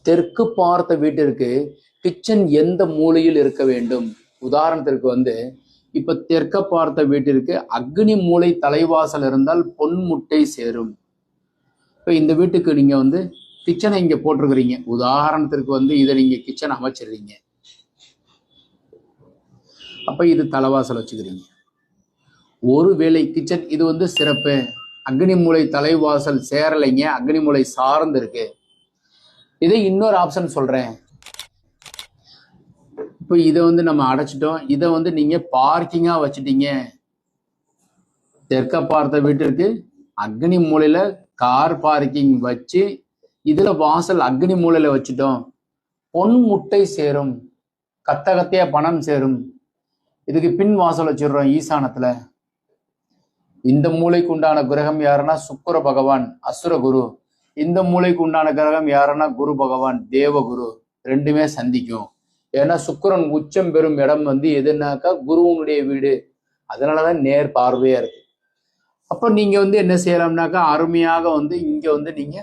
தெற்கு பார்த்த வீட்டிற்கு கிச்சன் எந்த மூலையில் இருக்க வேண்டும்? உதாரணத்திற்கு வந்து இப்ப தெற்க பார்த்த வீட்டிற்கு அக்னி மூலை தலைவாசல் இருந்தால் பொன் முட்டை சேரும். இப்ப இந்த வீட்டுக்கு நீங்க வந்து கிச்சனை இங்க போட்டிருக்கிறீங்க. உதாரணத்திற்கு வந்து இதை நீங்க கிச்சன் அமைச்சிடுறீங்க. அப்ப இது தலைவாசல் வச்சுக்கிறீங்க. ஒருவேளை கிச்சன் இது வந்து சிறப்பு, அக்னி மூலை தலைவாசல் சேரலைங்க, அக்னி மூலை சார்ந்து இருக்கு. இதை இன்னொரு ஆப்ஷன் சொல்றேன். இப்போ இதை வந்து நம்ம அடைச்சிட்டோம். இதை வந்து நீங்க பார்க்கிங்கா வச்சுட்டீங்க. தெற்க பார்த்த வீட்டிற்கு அக்னி மூலையில கார் பார்க்கிங் வச்சு இதுல வாசல் அக்னி மூலையில வச்சுட்டோம். பொன் முட்டை சேரும், கத்த கத்தையா பணம் சேரும். இதுக்கு பின் வாசல் வச்சிடுறோம் ஈசானத்துல. இந்த மூளைக்கு உண்டான கிரகம் யாருன்னா சுக்கிர பகவான், அசுர குரு. இந்த மூளைக்கு உண்டான கிரகம் யாருன்னா குரு பகவான், தேவகுரு. ரெண்டுமே சந்திக்கும். ஏன்னா சுக்கிரன் உச்சம் பெறும் இடம் வந்து எதுனாக்கா குருவனுடைய வீடு. அதனாலதான் நேர் பார்வையா இருக்கு. அப்ப நீங்க வந்து என்ன செய்யலாம்னாக்கா அருமையாக வந்து இங்க வந்து நீங்க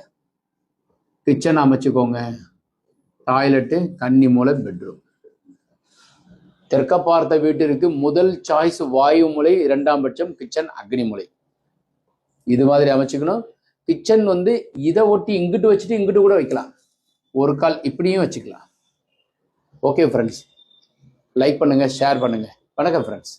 கிச்சன் அமைச்சுக்கோங்க. டாய்லெட்டு, கன்னி மூலை, பெட்ரூம். தெற்க பார்த்த வீட்டிற்கு முதல் சாய்ஸ் வாயு மூலை, இரண்டாம் பட்சம் கிச்சன் அக்னி மூலை. இது மாதிரி அமைச்சுக்கணும். கிச்சன் வந்து இதை ஒட்டி இங்கிட்டு வச்சுட்டு இங்கிட்டு கூட வைக்கலாம். ஒரு கால் இப்படியும் வச்சுக்கலாம். ஓகே ஃப்ரெண்ட்ஸ், லைக் பண்ணுங்க, ஷேர் பண்ணுங்க. வணக்கம் ஃப்ரெண்ட்ஸ்.